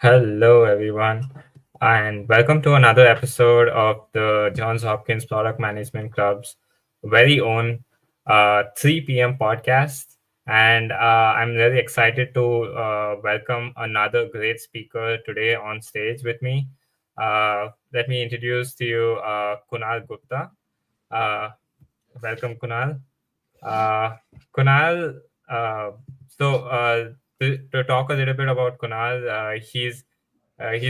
Hello, everyone, and welcome to another episode of the Johns Hopkins Product Management Club's very own 3 p.m. podcast. And I'm really excited to welcome another great speaker today on stage with me. Let me introduce to you Kunal Gupta. Uh, Welcome, Kunal. Uh, Kunal, uh, to talk a little bit about Kunal, he's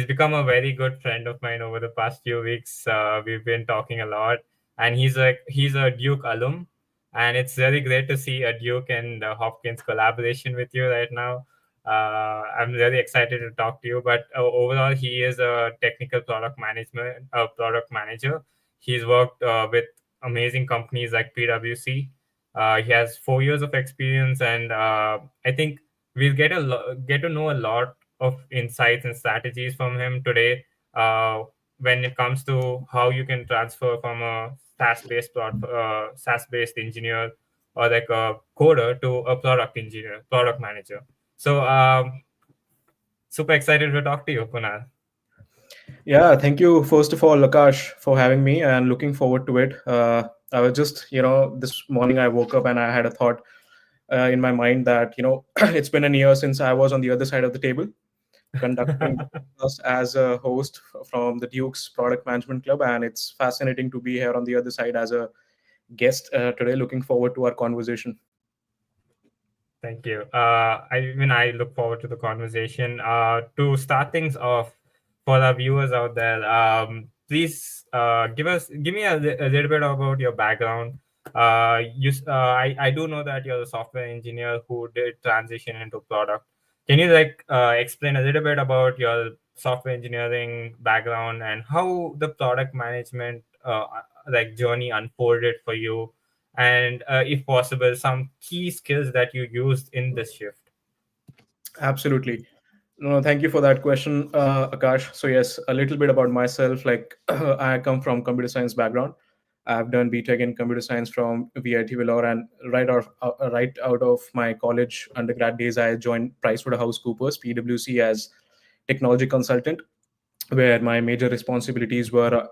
become a very good friend of mine over the past few weeks. We've been talking a lot, and he's a Duke alum, and it's really great to see a Duke and Hopkins collaboration with you right now. I'm really excited to talk to you. But overall, he is a technical product manager. He's worked with amazing companies like PwC. He has 4 years of experience, and I think we'll get to know a lot of insights and strategies from him today when it comes to how you can transfer from a SaaS-based engineer or like a coder to a product manager. So super excited to talk to you, Kunal. Yeah, thank you, first of all, Akash, for having me and looking forward to it. I was just, this morning I woke up and I had a thought in my mind that, it's been a year since I was on the other side of the table conducting us as a host from the Duke's Product Management Club. And it's fascinating to be here on the other side as a guest today. Looking forward to our conversation. Thank you. I look forward to the conversation. To start things off, for our viewers out there, please give me a little bit about your background. I do know that you're a software engineer who did transition into product. Can you explain a little bit about your software engineering background and how the product management journey unfolded for you, and if possible, some key skills that you used in this shift? Absolutely. No, thank you for that question, Akash. So yes, a little bit about myself. Like I come from computer science background. I've done BTech in computer science from VIT Vellore, and right out of my college undergrad days, I joined PricewaterhouseCoopers (PwC) as technology consultant, where my major responsibilities were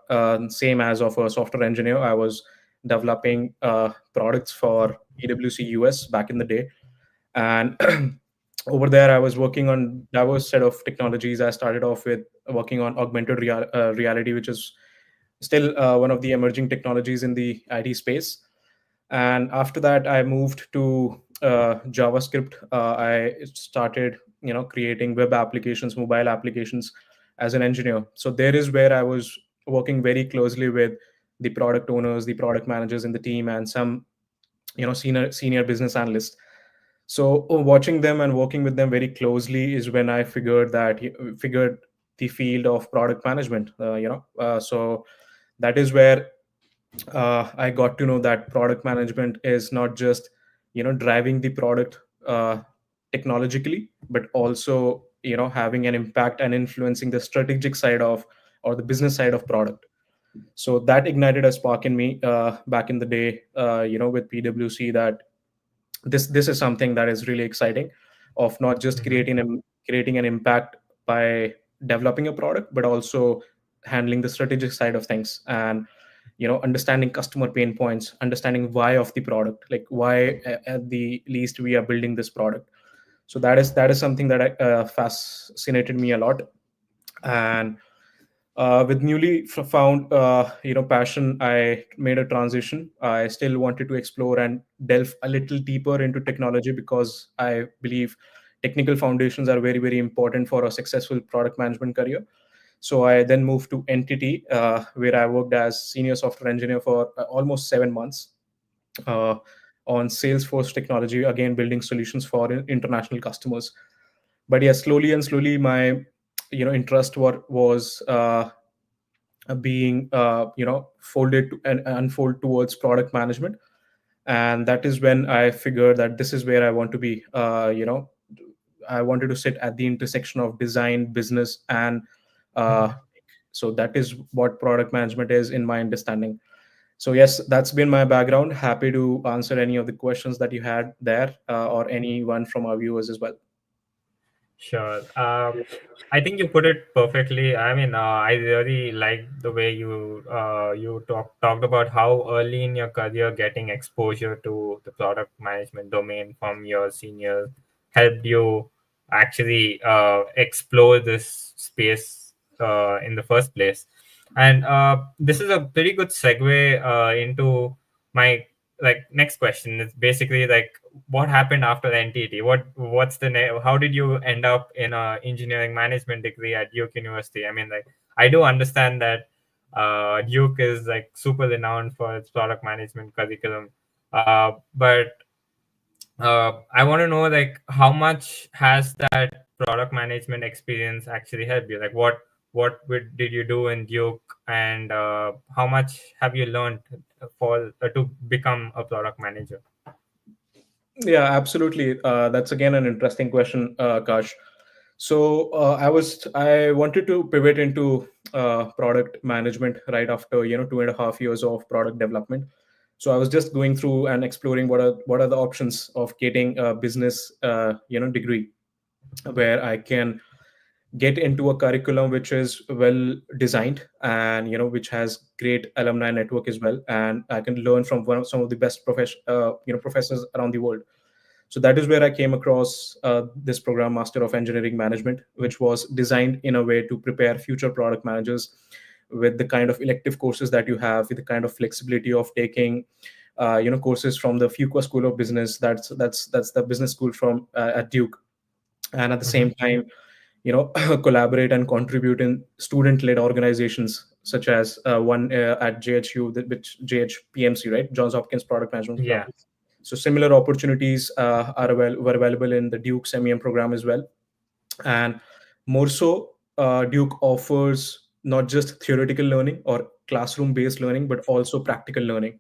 same as of a software engineer. I was developing products for PwC US back in the day, and over there I was working on diverse set of technologies. I started off with working on reality, which is still one of the emerging technologies in the IT space. And after that I moved to JavaScript. I started creating web applications, mobile applications as an engineer. So there is where I was working very closely with the product owners, the product managers in the team, and some senior business analysts. So watching them and working with them very closely is when I figured the field of product management. So that is where I got to know that product management is not just driving the product technologically, but also having an impact and influencing the strategic side of, or the business side of product. So that ignited a spark in me back in the day, with PwC, that this is something that is really exciting, of not just Mhm. creating an impact by developing a product, but also handling the strategic side of things, and understanding customer pain points, understanding why of the product, like why at the least we are building this product. So that is something that fascinated me a lot. And with newly found passion, I made a transition. I still wanted to explore and delve a little deeper into technology, because I believe technical foundations are very, very important for a successful product management career. So I then moved to NTT, where I worked as senior software engineer for almost 7 months uh, on Salesforce technology, again building solutions for international customers. But yeah, slowly and slowly, my interest was being folded to, and unfold towards product management. And that is when I figured that this is where I want to be. I wanted to sit at the intersection of design, business, and uh, so that is what product management is in my understanding. So yes, that's been my background. Happy to answer any of the questions that you had there, or anyone from our viewers as well. Sure. I think you put it perfectly. I mean, I really like the way you talked about how early in your career getting exposure to the product management domain from your seniors helped you actually explore this space in the first place. And this is a pretty good segue into my next question. It's basically like what happened after NTT? What's the how did you end up in a engineering management degree at Duke University? I mean, like I do understand that Duke is like super renowned for its product management curriculum, but I want to know like how much has that product management experience actually helped you? Like did you do in Duke, and how much have you learned for to become a product manager? Yeah, absolutely. That's again an interesting question, Kash. So I wanted to pivot into product management right after 2.5 years of product development. So I was just going through and exploring what are the options of getting a business degree where I can get into a curriculum which is well designed and which has great alumni network as well, and I can learn from some of the best professors around the world. So that is where I came across this program, Master of Engineering Management, which was designed in a way to prepare future product managers with the kind of elective courses that you have, with the kind of flexibility of taking, courses from the Fuqua School of Business. That's the business school from at Duke, and at the Mm-hmm. same time, collaborate and contribute in student-led organizations such as one at JHU, which JHPMC, right, Johns Hopkins Product Management Club. Yeah. So similar opportunities were available in the Duke's MEM program as well. And more so, Duke offers not just theoretical learning or classroom based learning, but also practical learning,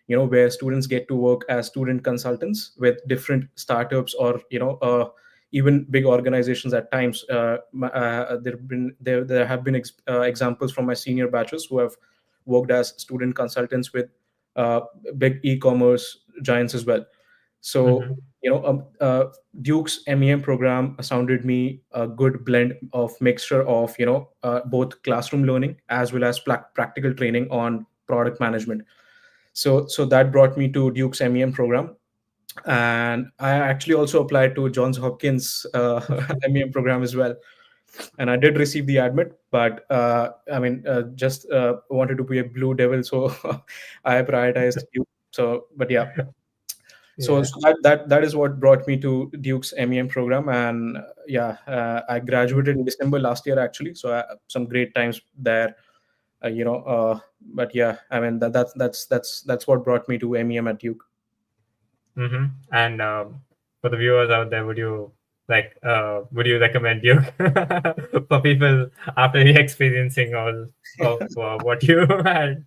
where students get to work as student consultants with different startups or even big organizations at times. There have been examples from my senior batches who have worked as student consultants with uh, big e-commerce giants as well. So, Mm-hmm. Duke's MEM program sounded me a good blend of mixture of both classroom learning as well as practical training on product management. So that brought me to Duke's MEM program, and I actually also applied to Johns Hopkins MEM program as well, and I did receive the admit, but I mean, just wanted to be a blue devil, so I prioritized Duke. So, but yeah, Yeah. so that is what brought me to Duke's MEM program, and yeah, I graduated in December last year actually. So some great times there, but yeah, I mean that's what brought me to MEM at Duke. Mm-hmm. And for the viewers out there, would you recommend Duke for people after experiencing all of what you had?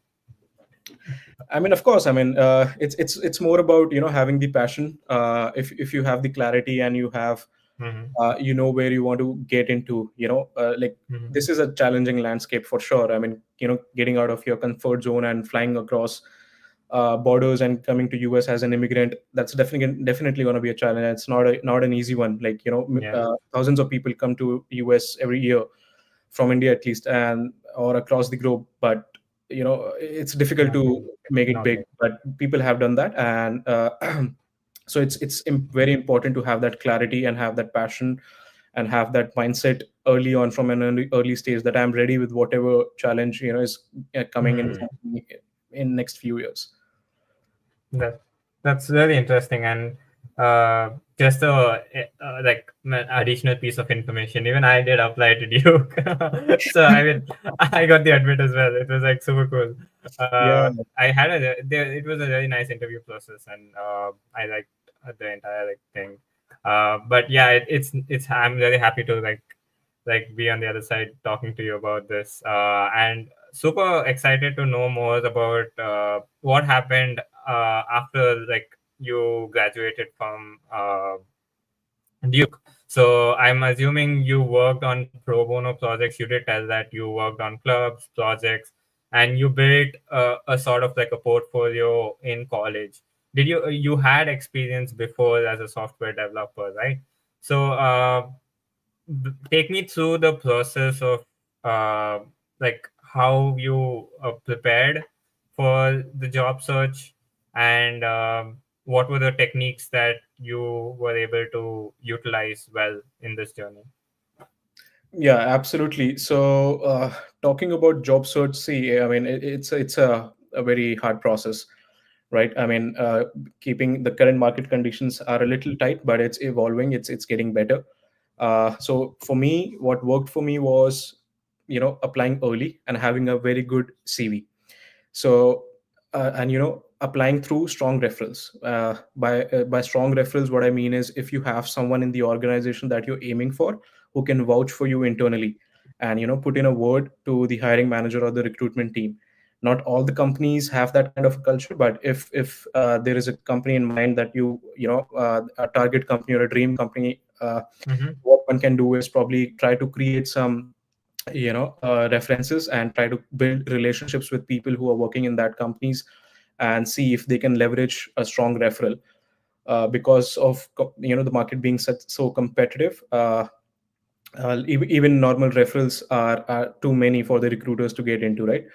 I mean, of course, I mean, it's more about having the passion. If you have the clarity and you have Mm-hmm. where you want to get into, like Mm-hmm. this is a challenging landscape for sure. I mean, getting out of your comfort zone and flying across borders and coming to US as an immigrant, that's definitely going to be a challenge. It's not an easy one. Like Yeah. thousands of people come to US every year from India at least, and or across the globe, but it's difficult Not to many. make it Not big, many. but people have done that. And so it's very important to have that clarity and have that passion and have that mindset early on from an early stage that I'm ready with whatever challenge is coming Hmm. in next few years. That that's really interesting, and just additional piece of information. Even I did apply to Duke, so I mean, I got the admit as well. It was like super cool. Yeah, I had it was a very nice interview process, and I liked the entire thing. But yeah, it's I'm really happy to be on the other side talking to you about this, and super excited to know more about what happened after you graduated from Duke. So I'm assuming you worked on pro bono projects. You did tell that you worked on clubs, projects, and you built a sort of like a portfolio in college. Did you had experience before as a software developer, right? So take me through the process of like how you prepared for the job search, and what were the techniques that you were able to utilize well in this journey. Yeah, absolutely. So, talking about job search, see, I mean, it's a very hard process, right? I mean, keeping the current market conditions are a little tight, but it's evolving. It's getting better. So for me, what worked for me was, applying early and having a very good CV. So and applying through strong referrals. By strong referrals, what I mean is, if you have someone in the organization that you're aiming for who can vouch for you internally, and put in a word to the hiring manager or the recruitment team. Not all the companies have that kind of a culture, but if there is a company in mind that a target company or a dream company, Mm-hmm. what one can do is probably try to create some references and try to build relationships with people who are working in that companies, and see if they can leverage a strong referral, because of the market being such so competitive. Even normal referrals are too many for the recruiters to get into, right?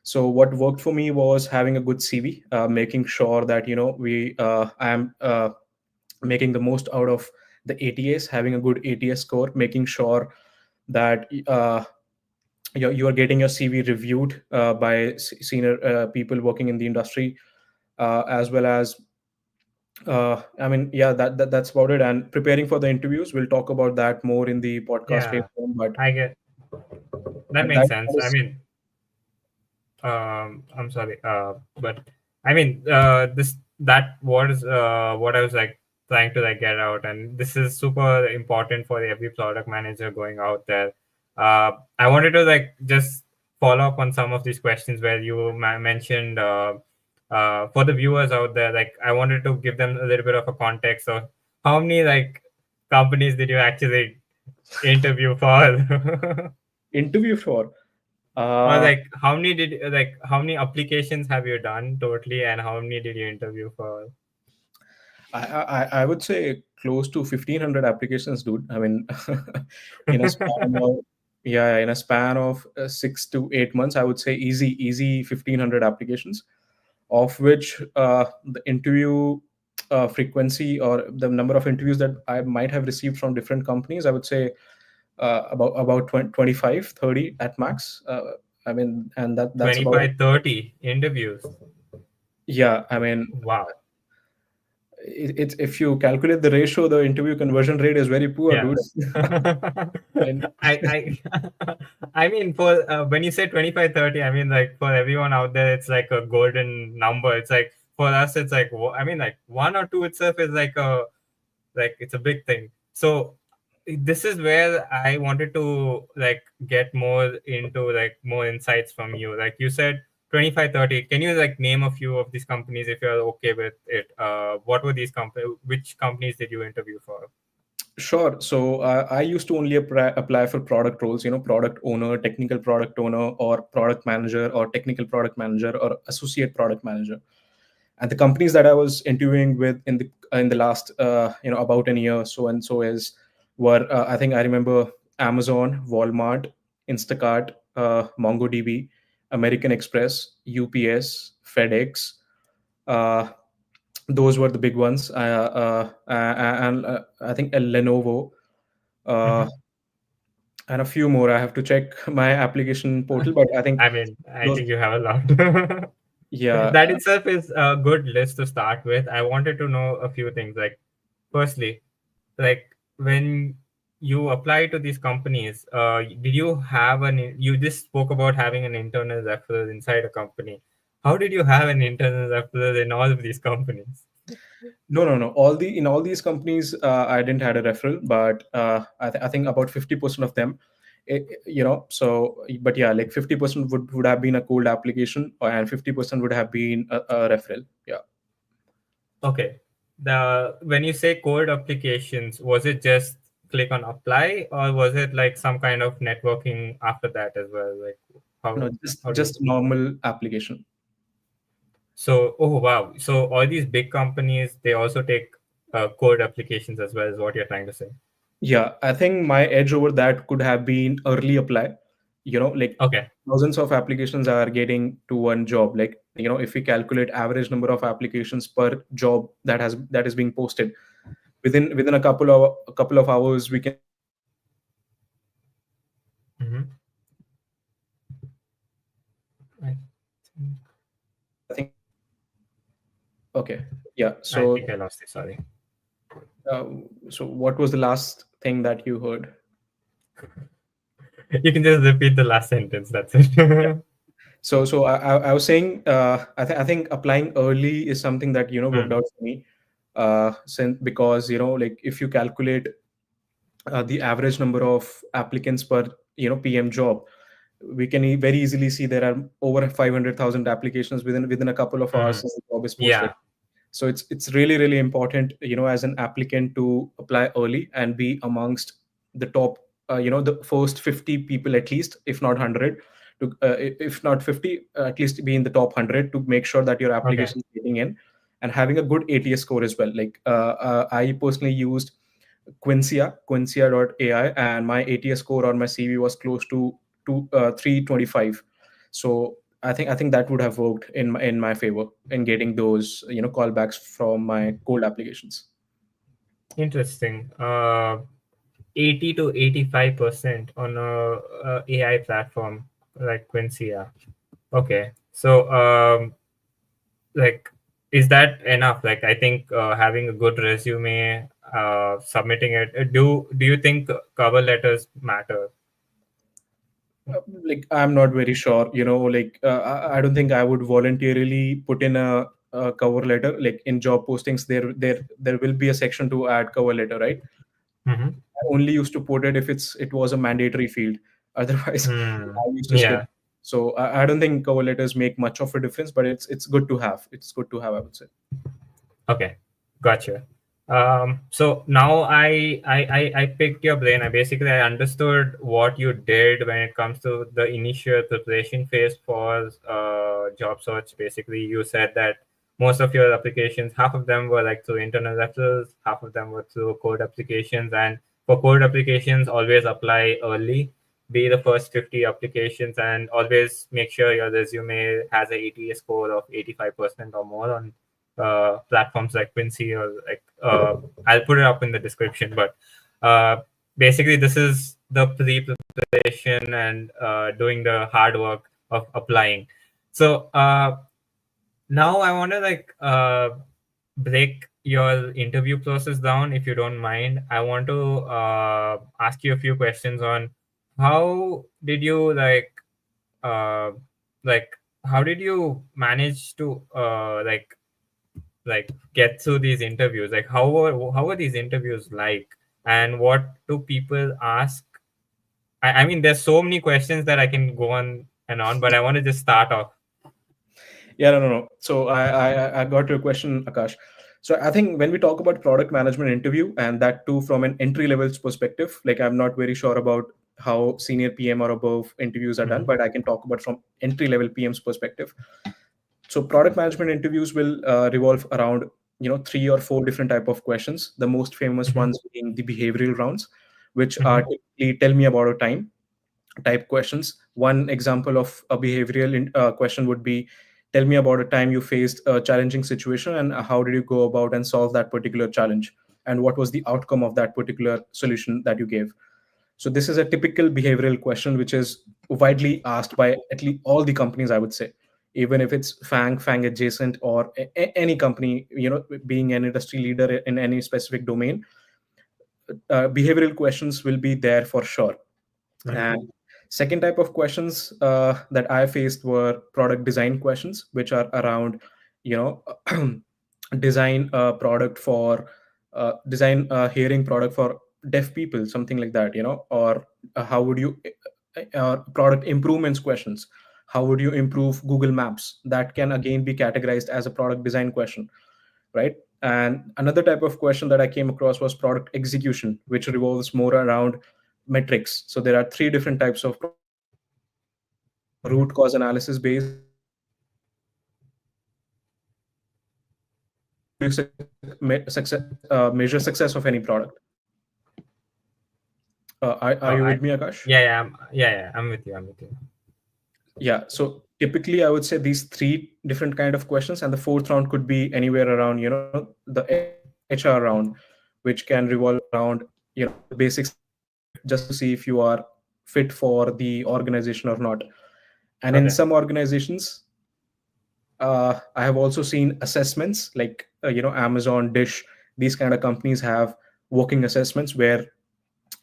So what worked for me was having a good CV, making sure that we I am making the most out of the ATS, having a good ATS score, making sure that you are getting your CV reviewed by senior people working in the industry, as well as I mean, yeah, that's about it. And preparing for the interviews, we'll talk about that more in the podcast Yeah, platform. But I get that but makes that sense. I is mean, I'm sorry, but I mean, this that was what I was like trying to like get out, and this is super important for every product manager going out there. I wanted to like just follow up on some of these questions where you mentioned for the viewers out there. Like, I wanted to give them a little bit of a context of how many like companies did you actually interview for? interview for. Or Uh, like how many applications have you done totally, and how many did you interview for? I would say close to 1,500 applications, dude. I mean, in a span of yeah, in a span of 6 to 8 months, I would say easy 1,500 applications, of which the interview frequency, or the number of interviews that I might have received from different companies, I would say about 20, 25, 30 at max. I mean, and that's about it. 25, 30 interviews. Yeah, I mean, Wow. it's if you calculate the ratio, the interview conversion rate is very poor, dude. Yes. I mean, I I mean, for when you say 25, 30, I mean, like, for everyone out there, it's like a golden number. It's like, for us, it's like, I mean, like, one or two itself is like it's a big thing. So this is where I wanted to like get more into like more insights from you. Like you said, 25, 30. Can you like name a few of these companies if you're okay with it? What were these companies? Which companies did you interview for? sure. So I used to only apply for product roles, product owner, technical product owner, or product manager, or technical product manager, or associate product manager. And the companies that I was interviewing with in the last about an year, so and so is were I think I remember Amazon, Walmart, Instacart, MongoDB, American Express, UPS, FedEx. Uh, those were the big ones. And I think a Lenovo, uh, Mhm. and a few more. I have to check my application portal, but I think I mean, I those. think you have a lot. Yeah, That itself is a good list to start with. I wanted to know a few things. Like, firstly, like when you apply to these companies, did you have you just spoke about having an internal referral inside a company. How did you have an internal referral in all of these companies? no. In all these companies, I didn't had a referral, but I think about 50% of them, So, but yeah, like 50% would have been a cold application, and 50% would have been a referral. Yeah. Okay. The when you say cold applications, was it just click on apply, or was it like some kind of networking after that as well? Like, No, how just how do you? just normal application. So, oh wow. So all these big companies, they also take code applications as well, is what you're trying to say. Yeah, I think my edge over that could have been early apply. Like Okay. thousands of applications are getting to one job. Like, if we calculate average number of applications per job that is being posted, within a couple of hours, we can see that there are more than 100,000 Hmm. applications being posted. I think I think okay. Yeah. I So think I lost it. Sorry. uh, so what was the last thing that you heard? You can just repeat the last sentence. That's it. So I was saying, I think applying early is something that worked Hmm. out for me, since because like if you calculate the average number of applicants per PM job, we can very easily see there are over 500,000 applications within a couple of hours Hmm. since the job is posted. Yeah. So it's really really important, as an applicant, to apply early and be amongst the top, the first 50 people at least, if not 100, to if not 50, at least be in the top 100, to make sure that your Okay. application is getting in, and having a good ATS score as well. Like, I personally used Quincia.ai, and my ATS score on my CV was close to 325. So I think that would have worked in my favor in getting those callbacks from my cold applications. Interesting. 80 to 85% on a AI platform like Quincy. Yeah. Okay. So, like, is that enough? Like, I think having a good resume, submitting it. Do you think cover letters matter? Like, I'm not very sure. Like, I don't think I would voluntarily put in a cover letter. Like in job postings, there will be a section to add cover letter, right? Mm-hmm. I only used to put it if it was a mandatory field. Otherwise, Hmm. I used to skip. Yeah. So I don't think cover letters make much of a difference, but it's good to have. It's good to have, I would say. Okay, gotcha. So now I picked your brain. I understood what you did when it comes to the initial preparation phase for job search. Basically, you said that most of your applications, half of them were like through internal referrals, half of them were through code applications, and for code applications, always apply early. Be the first 50 applications, and always make sure your resume has a ATA score of 85% or more on platforms like Quincy or like I'll put it up in the description. But uh, basically, this is the pre-preparation and doing the hard work of applying. So now I want to like break your interview process down, if you don't mind. I want to ask you a few questions on how did you uh, like how did you manage to get through these interviews, like how are these interviews like, and what do people ask? I mean, there's so many questions that I can go on and on, but I want to just start off. Yeah, no, no, no. So I got your question, Akash. So I think when we talk about product management interview, and that too from an entry level perspective, like I'm not very sure about how senior PM or above interviews are done, Mhm. but I can talk about from entry level PM's perspective. So product management interviews will revolve around three or four different type of questions. The most famous Mhm. ones being the behavioral rounds, which are Mhm. typically tell me about a time type questions. One example of a behavioral question would be, tell me about a time you faced a challenging situation, and how did you go about and solve that particular challenge, and what was the outcome of that particular solution that you gave. So this is a typical behavioral question which is widely asked by at least all the companies, I would say, even if it's fang adjacent, or any company, being an industry leader in any specific domain, behavioral questions will be there for sure. Mhm. And second type of questions that I faced were product design questions, which are around, you know, design a product for design a hearing product for deaf people, something like that, or how would you product improvements questions. How would you improve Google Maps? That can again be categorized as a product design question, right? And another type of question that I came across was product execution, which revolves more around metrics. So there are three different types of product execution: Mhm. root cause analysis based, metrics based, and how do you measure success of any product. Are Oh, you I with me, Akash? yeah, yeah, I'm with you. I'm with you. Yeah. So typically, I would say these three different kind of questions, and the fourth round could be anywhere around, the HR round, which can revolve around, the basic skill set, just to see if you are fit for the organization or not. And in Okay. some organizations, I have also seen assessments like, Amazon, Dish. These kind of companies have working assessments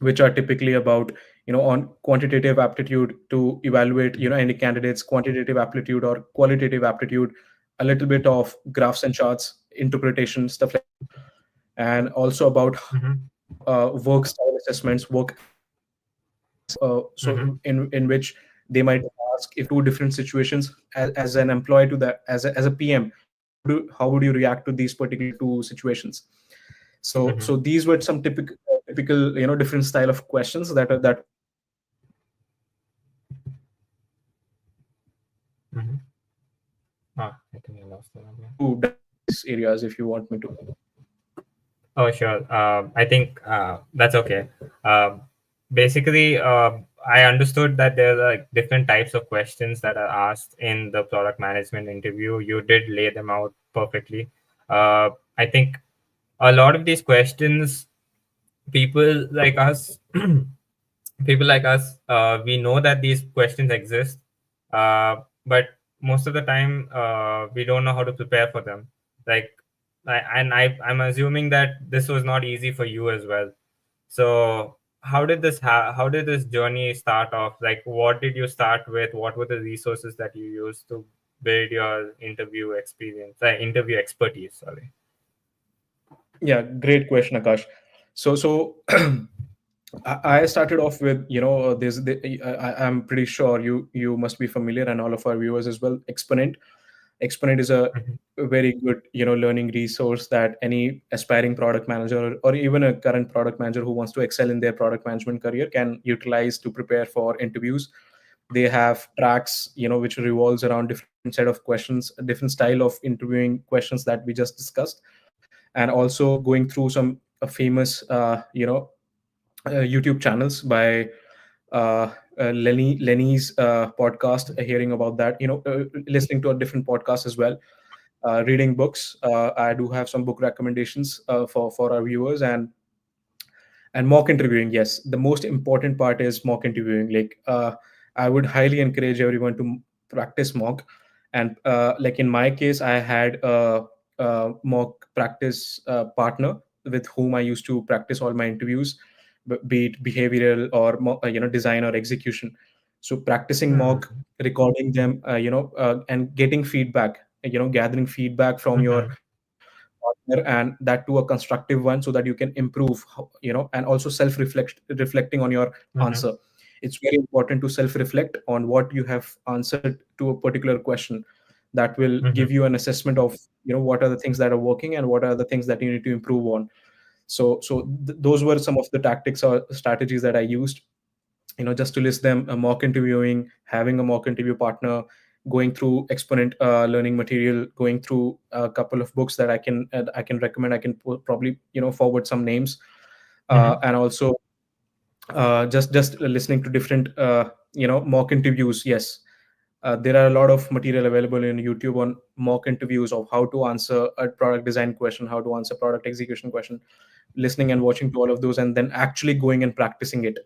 which are typically about, on quantitative aptitude to evaluate, any candidate's quantitative aptitude or qualitative aptitude, a little bit of graphs and charts, interpretation, stuff like that, and also about Mm-hmm. work style assessments, work attitude assessments. So Mm-hmm. in which they might ask, if two different situations, as an employee to that, as a PM, how would you react to these particular two situations? So Mm-hmm. these were some typical, different style of questions that were asked in the assessment. Mm-hmm. Ah, I So think I I'm lost that happy again. to dive into these areas if you want me to. Oh, sure. I think that's okay. Um, Basically, I understood that there are like different types of questions that are asked in the product management interview. You did lay them out perfectly. I think a lot of these questions, people like us, people like us, we know that these questions exist, uh, but most of the time, we don't know how to prepare for them. Like, I'm assuming that this was not easy for you as well. So, how did this journey start off? Like, what did you start with? What were the resources that you used to build your interview experience, interview expertise? Sorry. Yeah, great question, Akash. So I started off with, I'm pretty sure you must be familiar, and all of our viewers as well. Exponent is a Mhm. very good, learning resource that any aspiring product manager, or even a current product manager who wants to excel in their product management career, can utilize to prepare for interviews. They have tracks, which revolves around different set of questions, a different style of interviewing questions that we just discussed, and also going through some famous, YouTube channels by Lenny's podcast, hearing about that, listening to a different podcast as well, reading books. I do have some book recommendations for our viewers, and mock interviewing. Yes, the most important part is mock interviewing. Like, I would highly encourage everyone to practice mock. And like in my case, I had a mock practice partner with whom I used to practice all my interviews, be it behavioral or design or execution. So practicing mock, Mhm. recording them, and getting feedback, gathering feedback from your Mhm. partner, and that to a constructive one, so that you can improve, and also reflecting on your answer. Mhm. It's very important to self reflect on what you have answered to a particular question. That will give Mhm. you an assessment of, what are the things that are working and what are the things that you need to improve on. So those were some of the tactics or strategies that I used, just to list them: mock interviewing, having a mock interview partner, going through exponent learning material, going through a couple of books that I can recommend. I can probably, forward some names, Mhm. and also just listening to different, mock interviews. Yes, there are a lot of material available in YouTube on mock interviews of how to answer a product design question, how to answer product execution question, listening and watching to all of those, and then actually going and practicing it.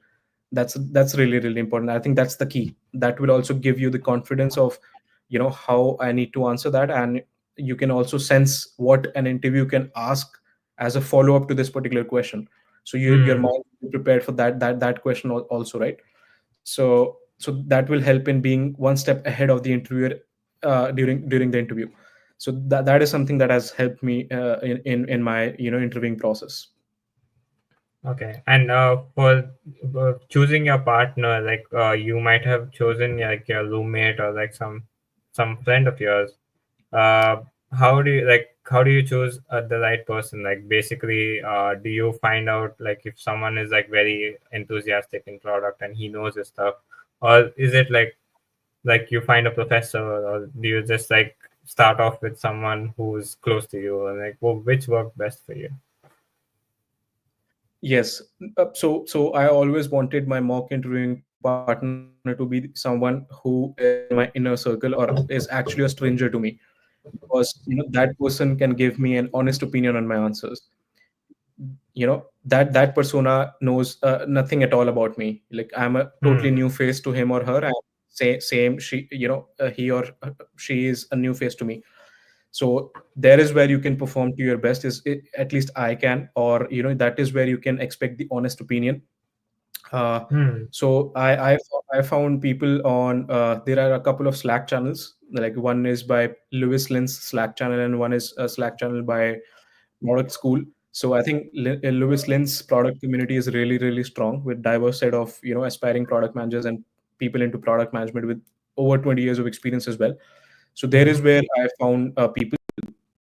That's really, really important. I think that's the key. That will also give you the confidence of, how I need to answer that, and you can also sense what an interview can ask as a follow up to this particular question. So your Mm. mind will be prepared for that question also, right? So that will help in being one step ahead of the interviewer during the interview. So that is something that has helped me in my, interviewing process. Okay, and for choosing your partner, like you might have chosen like your roommate or like some friend of yours. Uh, how do you choose the right person? Like basically, do you find out like if someone is like very enthusiastic in product and he knows his stuff, or is it like you find a professor, or do you just like start off with someone who's close to you, or like which worked best for you? Yes. So I always wanted my mock interviewing partner to be someone who is in my inner circle or is actually a stranger to me, because that person can give me an honest opinion on my answers. That persona knows nothing at all about me. Like, I'm a totally Hmm. new face to him or her, and same, she he or she is a new face to me. So there is where you can perform to your best, at least I can, or that is where you can expect the honest opinion. uh, Hmm. so I found people on, there are a couple of Slack channels. Like, one is by Lewis Lynn's Slack channel, and one is a Slack channel by Product School. So I think Lewis Lynn's product community is really, really strong, with diverse set of aspiring product managers and people into product management with over 20 years of experience as well. So there is Hmm. where I found people,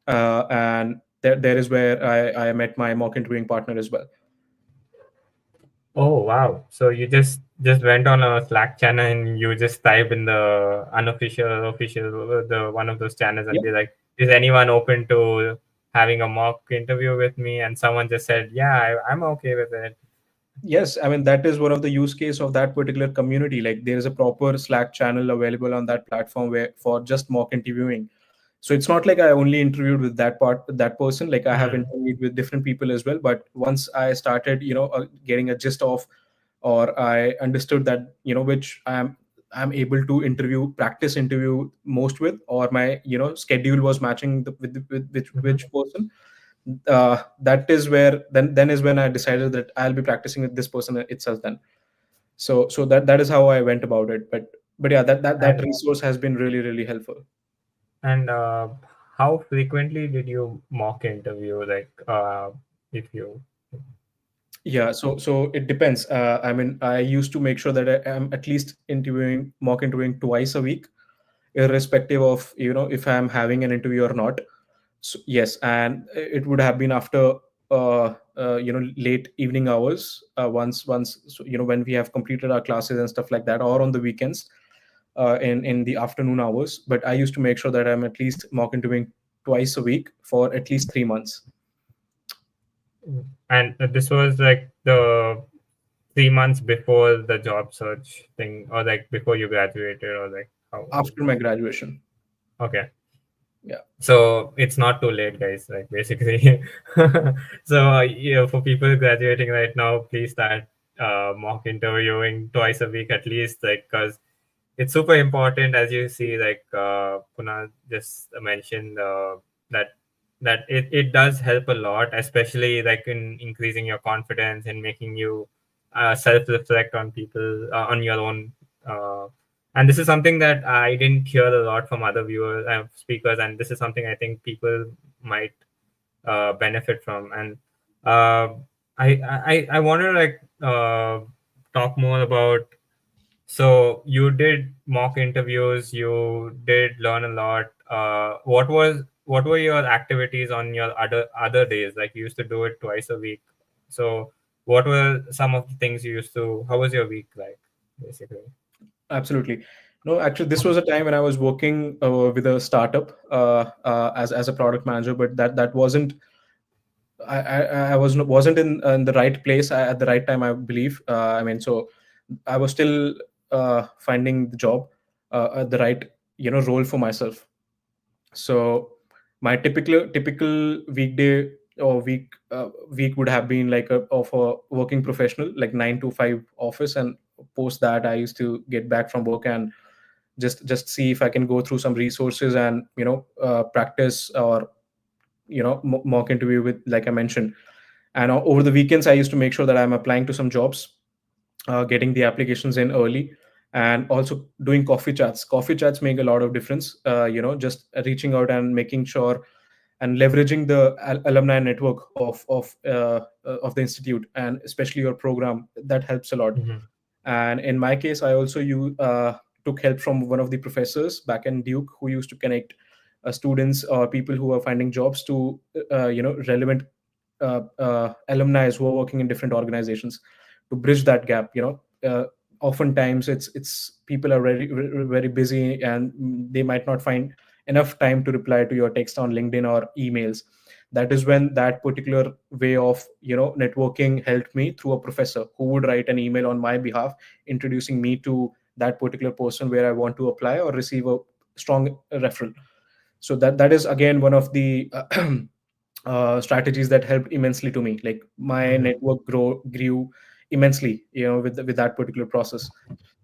and there is where I met my mock interviewing partner as well. Oh wow! So you just went on a Slack channel and you just type in the unofficial, official, the one of those channels and Yeah. be like, "Is anyone open to having a mock interview with me?" And someone just said, "Yeah, I'm okay with it." Yes, I mean, that is one of the use case of that particular community. Like, there is a proper Slack channel available on that platform where for just mock interviewing. So it's not like I only interviewed with that person. Like, I have Hmm. interviewed with different people as well. But once I started, getting a gist of, or I understood that, which I'm able to practice interview most with, or my schedule was matching with Hmm. which person. That is where, then is when I decided that I'll be practicing with this person itself. Then, so that is how I went about it. But yeah, that And resource has been really, really helpful. and how frequently did you mock interview? Like, if you. Yeah, so it depends. I mean, I used to make sure that I am at least interviewing mock interviewing twice a week, irrespective of if I'm having an interview or not. So, yes, and it would have been after late evening hours, once so, when we have completed our classes and stuff like that, or on the weekends, in the afternoon hours. But I used to make sure that I'm at least mock interviewing twice a week for at least 3 months. And this was like the 3 months before the job search thing, or like before you graduated, or like how After my graduation. okay. Yeah. So it's not too late, guys, like basically. So yeah, for people graduating right now, please start mock interviewing twice a week at least, like, because it's super important. As you see, like Kunal just mentioned, that it does help a lot, especially like in increasing your confidence and making you self reflect on people, on your own. uh, and this is something that I didn't hear a lot from other viewers, speakers, and this is something I think people might benefit from. And uh, I want to like talk more about. So you did mock interviews, you did learn a lot. What were your activities on your other days? Like, you used to do it twice a week. So what were some of the things you used to? How was your week like, basically? Absolutely. No, actually, this was a time when I was working with a startup, as a product manager, but that wasn't, wasn't in the right place at the right time, I believe. I mean, so I was still finding the job, at the right role for myself. So my typical weekday or week would have been like of a working professional, like 9 to 5 office, and post that I used to get back from work and just see if I can go through some resources and practice, or mock interview with, like I mentioned. And over the weekends, I used to make sure that I'm applying to some jobs, getting the applications in early, and also doing coffee chats. Coffee chats make a lot of difference. Just reaching out and making sure and leveraging the alumni network of the institute, and especially your program, that helps a lot. Hmm. And in my case, I also took help from one of the professors back in Duke, who used to connect students or people who are finding jobs to relevant alumni who are working in different organizations, to bridge that gap. Oftentimes it's people are very, very busy, and they might not find enough time to reply to your text on LinkedIn or emails. That is when that particular way of networking helped me through a professor who would write an email on my behalf introducing me to that particular person where I want to apply or receive a strong referral. So that is again one of the strategies that helped immensely to me. Like my Mhm. network grew immensely, with that particular process.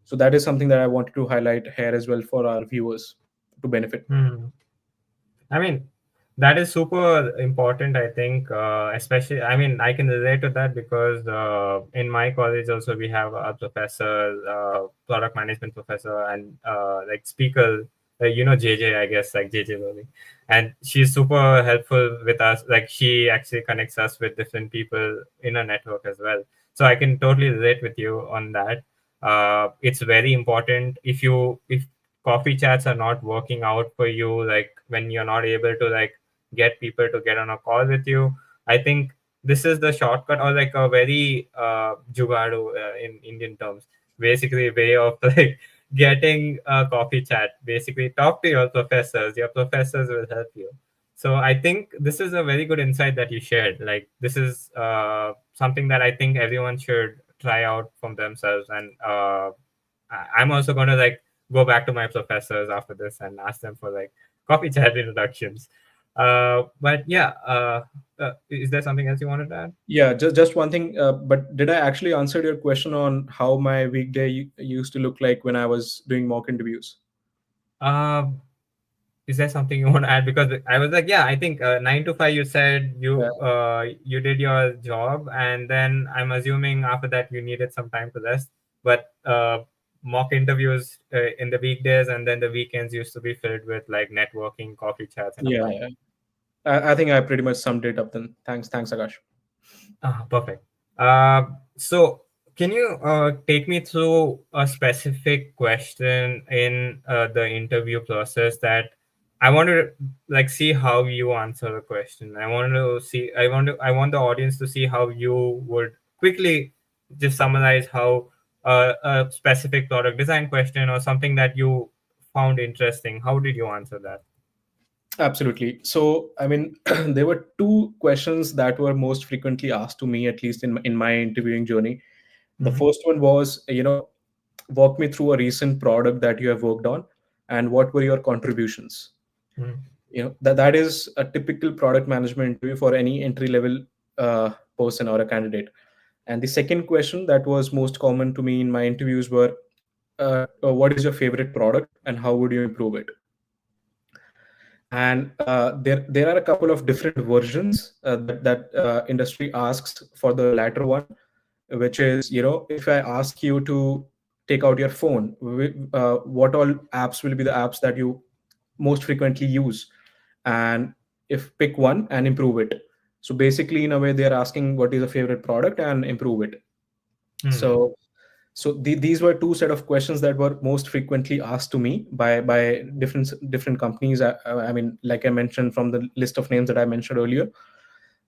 So that is something that I wanted to highlight here as well for our viewers to benefit. Mhm. I mean, that is super important, I think, especially, I mean, I can relate to that because in my college also we have a professor, product management professor, and like speaker, JJ, I guess, like JJ Loli. And she's super helpful with us. Like, she actually connects us with different people in a network as well. So I can totally relate with you on that. It's very important if coffee chats are not working out for you, like when you're not able to like get people to get on a call with you, I think this is the shortcut, or like a very jugadu in Indian terms, basically a way of like getting a coffee chat. Basically, talk to your professors will help you. So I think this is a very good insight that you shared. Like, this is something that I think everyone should try out from themselves. And I'm also going to like go back to my professors after this and ask them for like coffee chat introductions. But yeah, is there something else you wanted to add? Yeah, just one thing. But did I actually answer your question on how my weekday used to look like when I was doing mock interviews? Um, is there something you want to add? Because I was like, yeah, I think 9 to 5. You said Yeah. you did your job, and then I'm assuming after that you needed some time to rest. But mock interviews in the weekdays, and then the weekends used to be filled with like networking, coffee chats, and Yeah, applying. yeah. I think I pretty much summed it up then. Thanks, Akash. Ah, perfect. So can you take me through a specific question in the interview process that I want to like see how you answer the question. I want the audience to see how you would quickly just summarize how a specific product design question or something that you found interesting. How did you answer that? Absolutely. So, I mean, there were two questions that were most frequently asked to me, at least in my interviewing journey. The Mm-hmm. first one was, walk me through a recent product that you have worked on, and what were your contributions. That is a typical product management interview for any entry level person or a candidate. And the second question that was most common to me in my interviews were, what is your favorite product and how would you improve it? And there are a couple of different versions that industry asks for the latter one, which is, if I ask you to take out your phone, what all apps will be the apps that you most frequently use, and if pick one and improve it. So basically, in a way, they're asking what is a favorite product and improve it. Mm-hmm. So these were two set of questions that were most frequently asked to me by different companies. I mean, like I mentioned from the list of names that I mentioned earlier.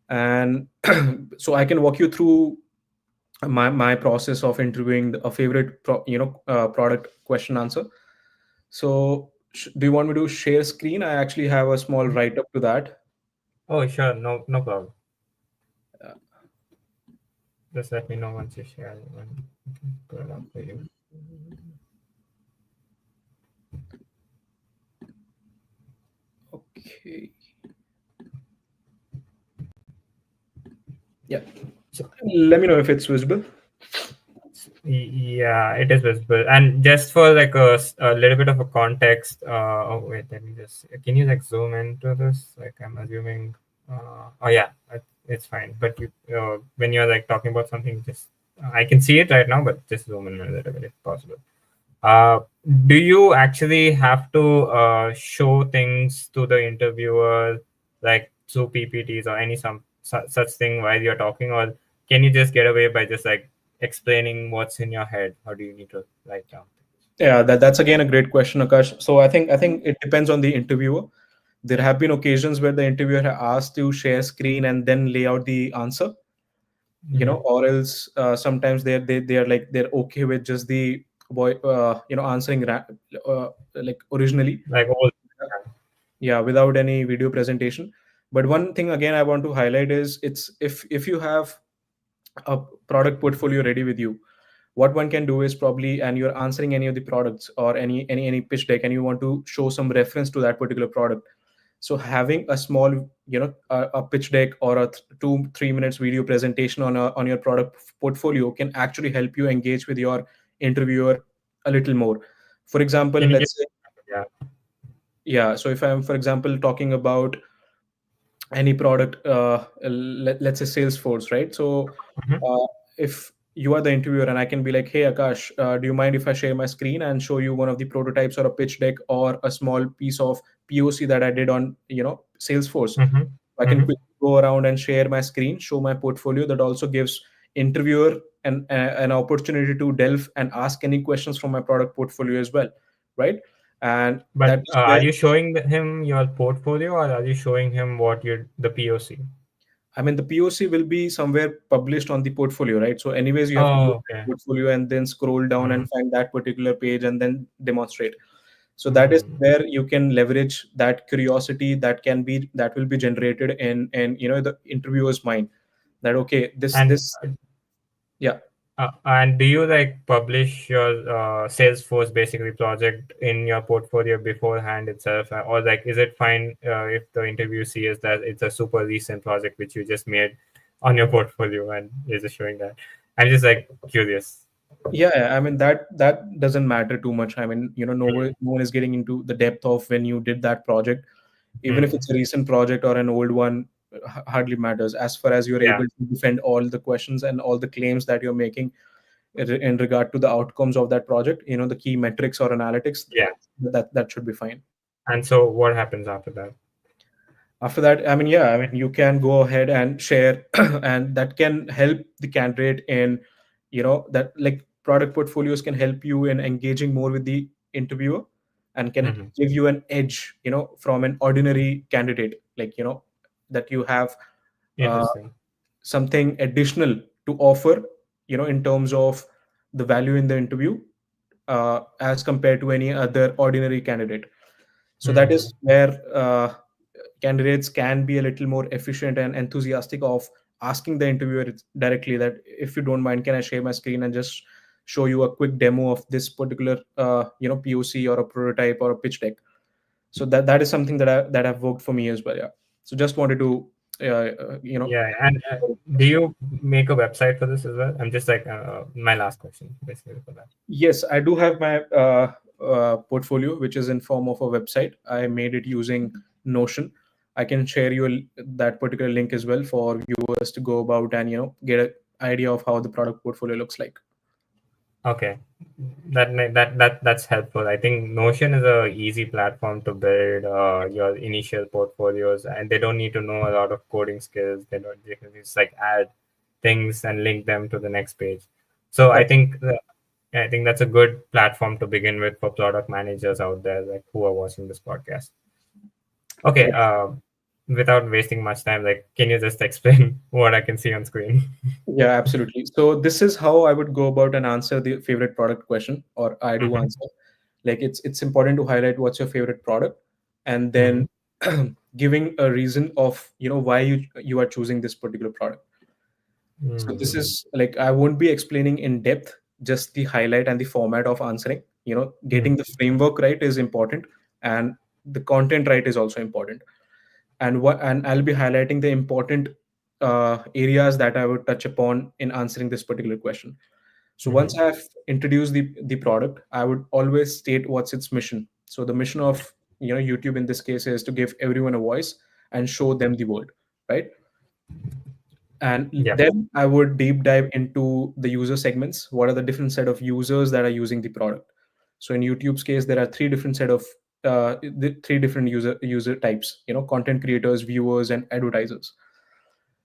And so I can walk you through my process of interviewing a favorite product question answer. So do you want me to share screen? I actually have a small write up to that. Oh, sure. No problem. Uh, Just let me know once you share it and I can put it up for you. okay. Yeah. So, Let me know if it's visible. yeah, it is visible. And just for like a little bit of a context, oh wait, let me just. Can you like zoom into this? Like, I'm assuming. Oh yeah, it's fine. But when you're like talking about something, just I can see it right now, but just zoom in a little bit if possible. Uh, do you actually have to show things to the interviewer, like through PPTs or any such thing while you're talking, or can you just get away by just like explaining what's in your head, or do you need to write down Yeah, that's again a great question, Akash. So I think it depends on the interviewer. There have been occasions where the interviewer asked to share screen and then lay out the answer, things? or else sometimes they're like they're okay with just the boy, answering like originally, Like all. yeah, without any video presentation. But one thing again I want to highlight is, it's if you have a product portfolio ready with you, what one can do is probably, and you're answering any of the products or any pitch deck, and you want to show some reference to that particular product. So having a small, a pitch deck or a 2-3 minutes video presentation on your product portfolio can actually help you engage with your interviewer a little more. For example, Can you give? let's say, Yeah. yeah, so if I'm, for example, talking about any product, let's say Salesforce, right? So Mhm. if you are the interviewer, and I can be like, hey Akash, do you mind if I share my screen and show you one of the prototypes or a pitch deck or a small piece of POC that I did on, Salesforce? Mhm. I can Mhm. quickly go around and share my screen, show my portfolio. That also gives interviewer an opportunity to delve and ask any questions from my product portfolio as well, right? And But that is are where, you showing him your portfolio, or are you showing him what you the POC? I mean, the POC will be somewhere published on the portfolio, right? So, anyways, you have to go Oh, to okay. the portfolio and then scroll down Mhm. and find that particular page and then demonstrate. So that is Mhm. where you can leverage that curiosity that will be generated in the interviewer's mind. That, okay, And this yeah. do you like publish your Salesforce basically project in your portfolio beforehand itself, or like is it fine if the interview sees that it's a super recent project which you just made on your portfolio and you're just showing that? I'm just like curious. Yeah, I mean, that doesn't matter too much. I mean, no one is getting into the depth of when you did that project. Even if Hmm. it's a recent project or an old one, hardly matters, as far as you're Yeah, able to defend all the questions and all the claims that you're making in regard to the outcomes of that project, the key metrics or analytics. yeah. That should be fine. And so what happens after that? After that, I mean, yeah, I mean, you can go ahead and share and that can help the candidate in, that, like, product portfolios can help you in engaging more with the interviewer and can Hmm. give you an edge, from an ordinary candidate, like, that you have uh, Interesting. something additional to offer, in terms of the value in the interview, as compared to any other ordinary candidate. So that Hmm. is where candidates can be a little more efficient and enthusiastic of asking the interviewer directly that, if you don't mind, can I share my screen and just show you a quick demo of this particular POC or a prototype or a pitch deck. So that is something that have worked for me as well. Yeah. So just wanted to uh, you know Yeah, and do you make a website for this as well? I'm just like my last question basically for that. Yes, I do have my portfolio, which is in form of a website. I made it using Notion. I can share you that particular link as well for viewers to go about and get an idea of how the product portfolio looks like. Okay, that's helpful. I think Notion is a easy platform to build your initial portfolios, and they don't need to know a lot of coding skills. They can just like add things and link them to the next page. So I think that's a good platform to begin with for product managers out there, like who are watching this podcast. Okay, without wasting much time, like can you just explain what I can see on screen? Yeah, absolutely. So this is how I would go about and answer the favorite product question, or I do Hmm. answer. Like, it's important to highlight what's your favorite product, and Hmm. then giving a reason of why you are choosing this particular product. So this Hmm. is like, I won't be explaining in depth, just the highlight and the format of answering. Getting the framework right is important, and the content right is also important. And I'll be highlighting the important areas that I would touch upon in answering this particular question. So once Hmm. I have introduced the product, I would always state what's its mission. So the mission of YouTube in this case is to give everyone a voice and show them the world, right? And Yeah. then I would deep dive into the user segments. What are the different set of users that are using the product? So in YouTube's case, there are three different set of the three different user types. Content creators, viewers, and advertisers.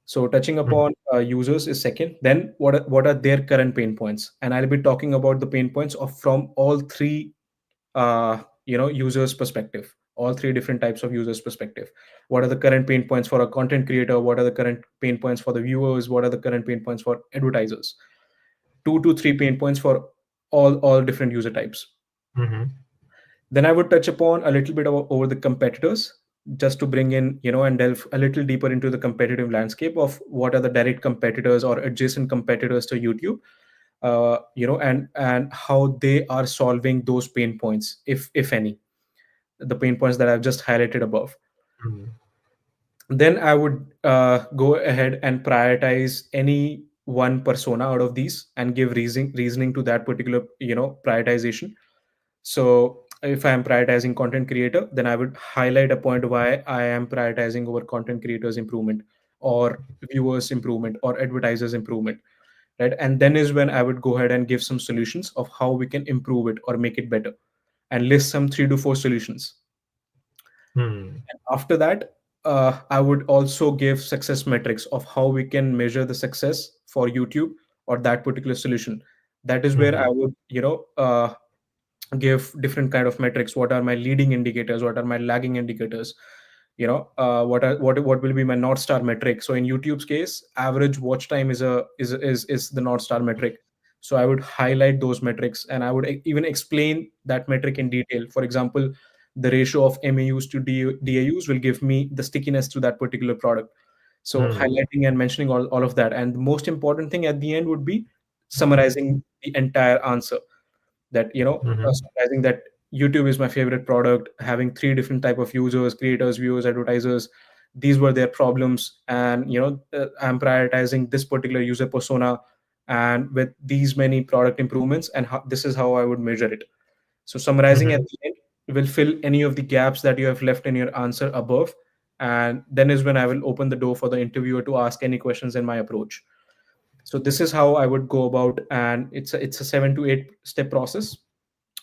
So touching Mhm. upon users is second. Then what are their current pain points? And I'll be talking about the pain points of from all three users perspective, all three different types of users perspective. What are the current pain points for a content creator? What are the current pain points for the viewers? What are the current pain points for advertisers? 2 to 3 pain points for all different user types. Mhm. Then I would touch upon a little bit over the competitors. just to bring in, and delve a little deeper into the competitive landscape of what are the direct competitors or adjacent competitors to YouTube, and how they are solving those pain points, if any, the pain points that I've just highlighted above. Mm. Then I would go ahead and prioritize any one persona out of these and give reasoning to that particular, prioritization. So if I am prioritizing content creator, then I would highlight a point why I am prioritizing over content creators improvement, or viewers improvement, or advertisers improvement, right? And then is when I would go ahead and give some solutions of how we can improve it or make it better, and list some 3 to 4 solutions. Mm. And after that, I would also give success metrics of how we can measure the success for YouTube or that particular solution. That is where I Mm. would, give different kind of metrics. What are my leading indicators? What are my lagging indicators? What will be my North Star metric? So in YouTube's case, average watch time is the North Star metric. So I would highlight those metrics, and I would even explain that metric in detail. For example, the ratio of MAUs to DAUs will give me the stickiness to that particular product. So Mm. highlighting and mentioning all of that. And the most important thing at the end would be summarizing the entire answer, that, Mhm. summarizing that YouTube is my favorite product, having 3 different type of users, creators, viewers, advertisers. These were their problems, and I'm prioritizing this particular user persona, and with these many product improvements, and this is how I would measure it. So summarizing at Mhm. the end will fill any of the gaps that you have left in your answer above, and then is when I will open the door for the interviewer to ask any questions in my approach. So this is how I would go about, and it's a 7 to 8 step process,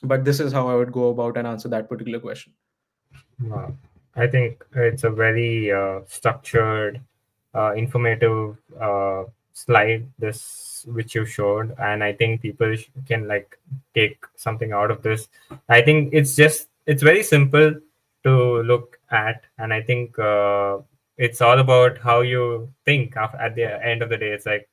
but this is how I would go about and answer that particular question. Wow. I think it's a very structured, informative slide this which you showed, and I think people can like take something out of this. I think it's very simple to look at, and I think it's all about how you think at the end of the day. It's like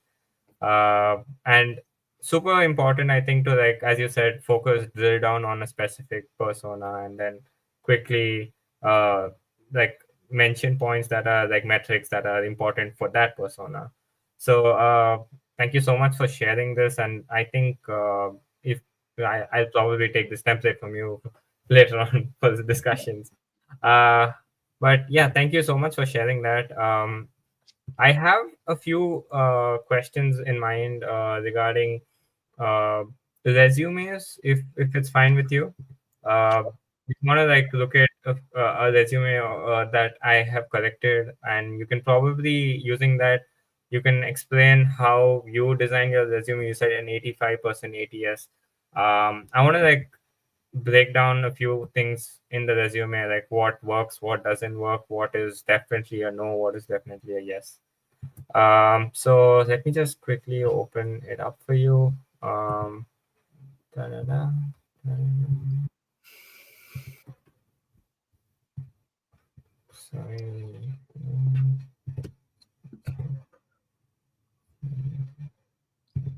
and super important, I think, to, like as you said, focus, drill down on a specific persona, and then quickly uh like mention points that are like metrics that are important for that persona. So thank you so much for sharing this, and I think if I'll probably take this template from you later on for the discussions. uh but yeah, thank you so much for sharing that. I have a few questions in mind regarding uh, resumes, if it's fine with you. You want to like look at a resume that I have collected, and you can probably using that you can explain how you design your resume. You said an 85% ATS. I want to like break down a few things in the resume, like what works, what doesn't work, what is definitely a no, what is definitely a yes. So let me just quickly open it up for you. Da-da-da, da-da-da. Sorry.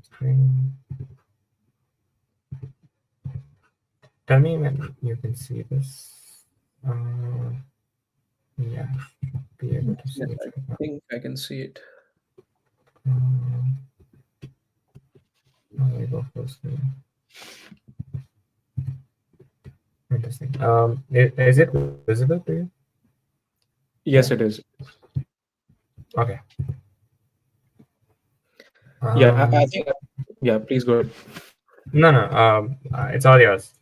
Screen. Tell me when you can see this. Uh, yeah, be able to see Yes, it I right now. think I can see it. Um, how do I go full screen? Interesting. Is it visible to you? Yeah. Yes, it is. Okay. Yeah, I Um, think. Yeah, please go ahead. no, no. It's all yours.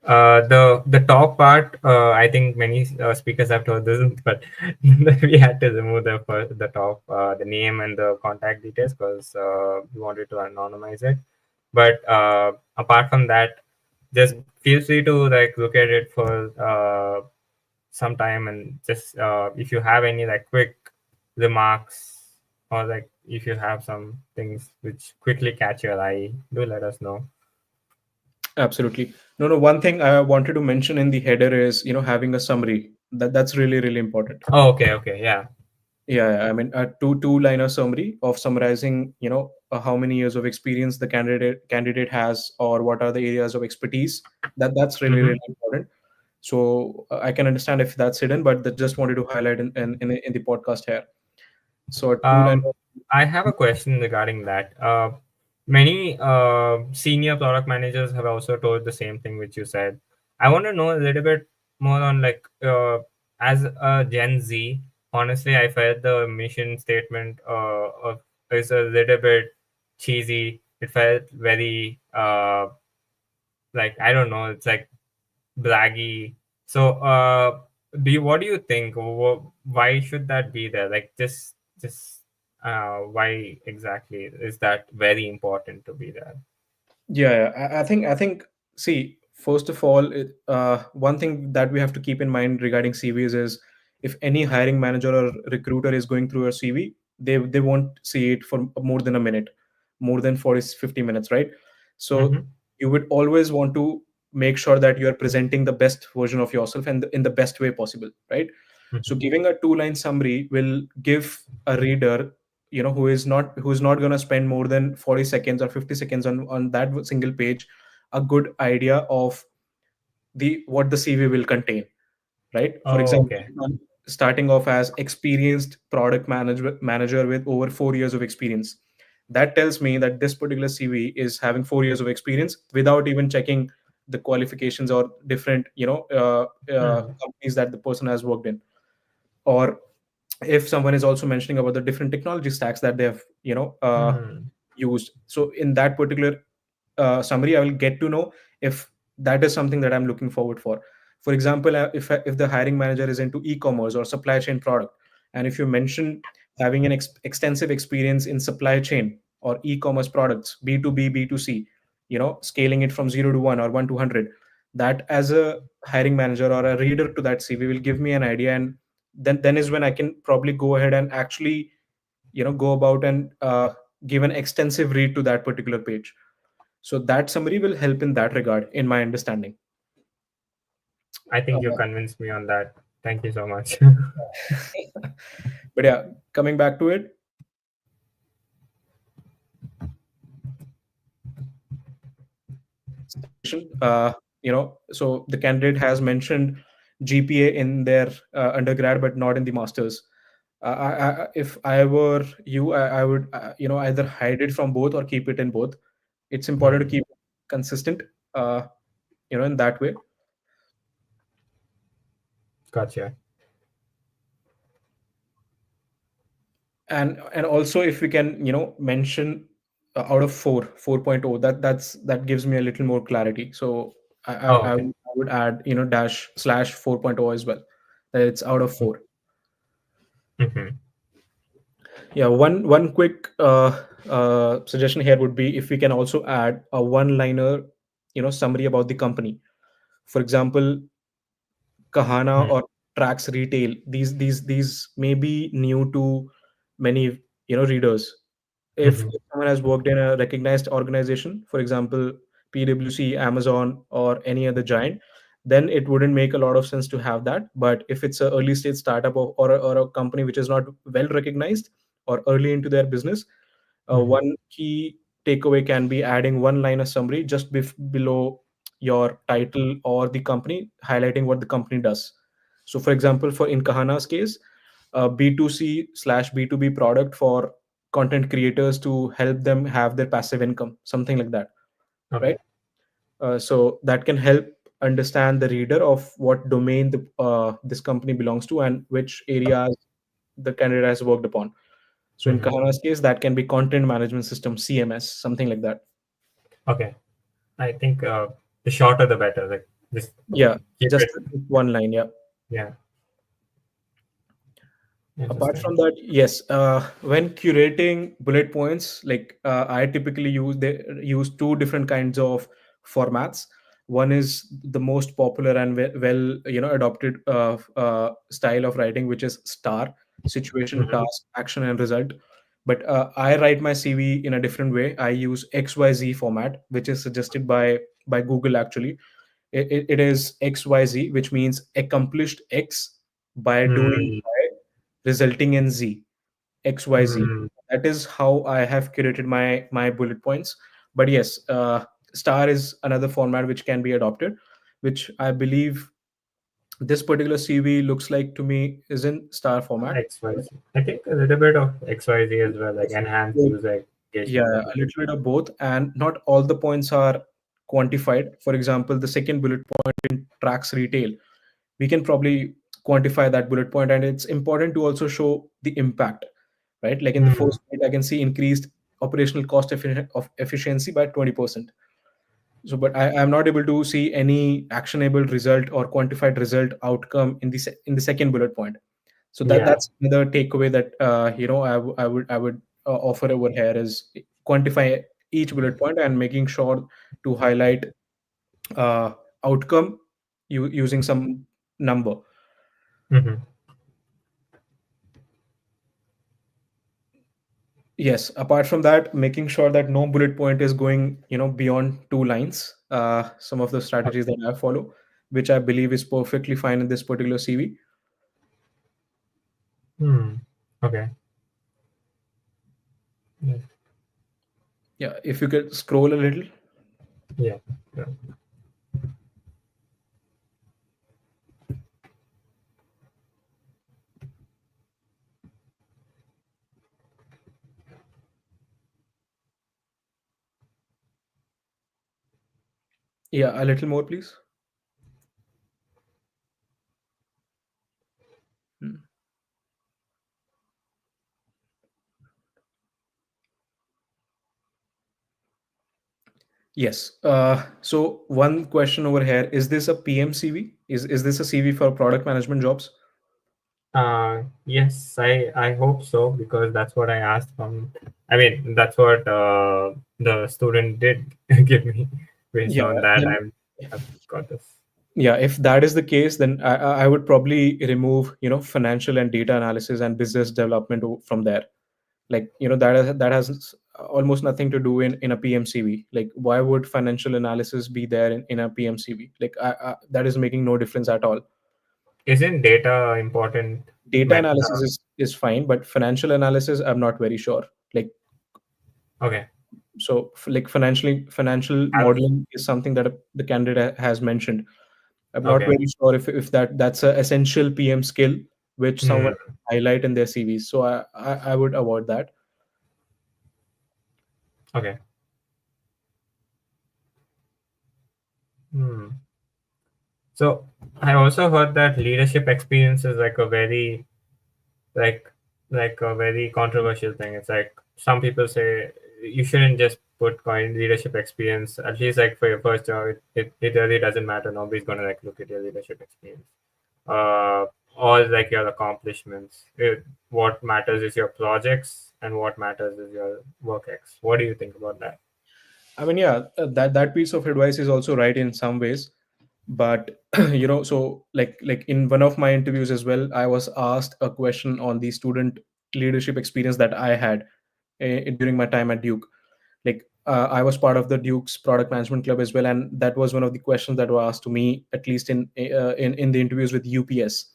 The top part, I think many speakers have told this, but we had to remove the top, the name and the contact details, because we wanted to anonymize it. But apart from that, just feel free to like look at it for some time, and just if you have any like quick remarks, or like if you have some things which quickly catch your eye, do let us know. Absolutely. No, no. One thing I wanted to mention in the header is, having a summary. That's really, really important. Oh, okay, okay, yeah. Yeah, I mean, a two-liner summary of summarizing, how many years of experience the candidate has, or what are the areas of expertise. That's really, Mm-hmm. really important. So I can understand if that's hidden, but that just wanted to highlight in the podcast here. So a two line. Um, I have a question regarding that. Many senior product managers have also told the same thing which you said. I want to know a little bit more on like as a Gen Z. Honestly, I felt the mission statement is a little bit cheesy. It felt very like I don't know. It's like braggy. So, what do you think? Why should that be there? Like, just why exactly is that very important to be there? I think see, first of all, one thing that we have to keep in mind regarding CVs is, if any hiring manager or recruiter is going through your CV, they won't see it for more than a minute, more than 40-50 minutes, right? So Mm-hmm. you would always want to make sure that you are presenting the best version of yourself and in the best way possible, right? So Mm-hmm. giving a two-line summary will give a reader, who is not going to spend more than 40 seconds or 50 seconds on that single page, a good idea of the what the CV will contain, right? For Oh, example, okay. if I'm starting off as experienced product manager with over 4 years of experience, that tells me that this particular CV is having 4 years of experience without even checking the qualifications or different Hmm. companies that the person has worked in. Or if someone is also mentioning about the different technology stacks that they have Hmm. used, so in that particular summary I will get to know if that is something that I'm looking forward for. For example, if the hiring manager is into e-commerce or supply chain product, and if you mention having an extensive experience in supply chain or e-commerce products, B2B, B2C, scaling it from 0 to 1 or 1 to 100, that as a hiring manager or a reader to that CV will give me an idea. And then is when I can probably go ahead and actually go about and give an extensive read to that particular page. So that summary will help in that regard, in my understanding. I think you uh, convinced me on that. Thank you so much. but yeah, coming back to it, so the candidate has mentioned GPA in their undergrad but not in the masters. If I were you, I would either hide it from both or keep it in both. It's important to Hmm. keep it consistent, uh, in that way. Gotcha. And also, if we can mention out of 4.0, that gives me a little more clarity. So Oh, okay. I would add dash slash 4.0 as well, that it's out of 4. Mm-hmm. Yeah, one quick suggestion here would be if we can also add a one liner summary about the company. For example, Kahana or Tracks Retail. These may be new to many readers. If Mm-hmm. someone has worked in a recognized organization, for example, PwC, Amazon, or any other giant, then it wouldn't make a lot of sense to have that. But if it's a early stage startup, or a company which is not well recognized or early into their business, Mm-hmm. one key takeaway can be adding one liner summary just below your title or the company, highlighting what the company does. So, for example, for in Kahana's case, a B2C slash B2B product for content creators to help them have their passive income, something like that, right? Okay. So that can help understand the reader of what domain this company belongs to and which areas the candidate has worked upon. So in Mm-hmm. Kahana's case, that can be content management system, CMS, something like that. Okay. I think the shorter the better. Like just Yeah, keep just it. one line. Yeah. Yeah. Apart Interesting. from that, yes, when curating bullet points, like I typically use two different kinds of formats. One is the most popular and well adopted style of writing, which is star: situation, Mm-hmm. task, action, and result. But I write my CV in a different way. I use XYZ format, which is suggested by Google. Actually, it is XYZ, which means accomplished X by doing Mm-hmm. Y, resulting in Z, XYZ. Mm-hmm. That is how I have curated my bullet points. But yes, star is another format which can be adopted, which I believe this particular CV looks like to me is in star format. XYZ. I think a little bit of XYZ as well, like enhanced Like, user yeah, engagement maybe. a little bit of both, and not all the points are quantified. For example, the second bullet point in tracks retail, we can probably quantify that bullet point, and it's important to also show the impact, right? Like in the Hmm. first point, I can see increased operational cost of efficiency by 20%. So, but I am not able to see any actionable result or quantified result outcome in in the second bullet point. So Yeah. that's another takeaway that I would offer over here is quantify each bullet point and making sure to highlight uh, outcome using some number. Hmm. Yes, apart from that, making sure that no bullet point is going, beyond 2 lines. Some of the strategies that I follow, which I believe is perfectly fine in this particular CV. Hmm. Okay. Yeah. Yeah, if you could scroll a little. Yeah. Yeah. Yeah, a little more, please. Hmm. Yes. So one question over here: is this a PM CV? Is this a CV for product management jobs? Yes, I hope so because that's what I asked from. I mean, that's what the student did give me. Based Yeah. on that, Then I've got this. yeah, if that is the case, then I would probably remove financial and data analysis and business development from there. Like that has almost nothing to do in a PMCV. Like why would financial analysis be there in a PMCV? Like that is making no difference at all. Isn't data important? Data Met, analysis is fine, but financial analysis I'm not very sure. Like okay, so like financial I'll, modeling is something that the candidate has mentioned. I'm not okay. very sure if that's a essential PM skill which someone Hmm. highlight in their CVs. So I would avoid that. Okay. Hmm. So I also heard that leadership experience is like a very like like a very controversial thing. It's like some people say you shouldn't just put coin leadership experience. At least like for your first job, it really doesn't matter. Nobody's gonna like look at your leadership experience. Uh, or like your accomplishments. What matters is your projects, and what matters is your work ex. What do you think about that? I mean, yeah, that piece of advice is also right in some ways, but so like in one of my interviews as well, I was asked a question on the student leadership experience that I had during my time at Duke. Like I was part of the Duke's product management club as well, and that was one of the questions that were asked to me, at least in the interviews with UPS.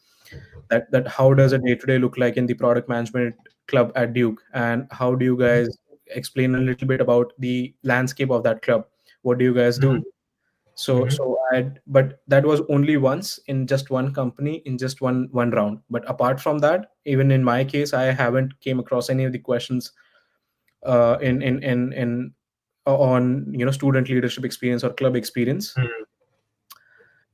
That how does a day to day look like in the product management club at Duke, and how do you guys explain a little bit about the landscape of that club? What do you guys do? Mm-hmm. But that was only once in just one company in just one round. But apart from that, even in my case, I haven't came across any of the questions in on student leadership experience or club experience. Mm-hmm.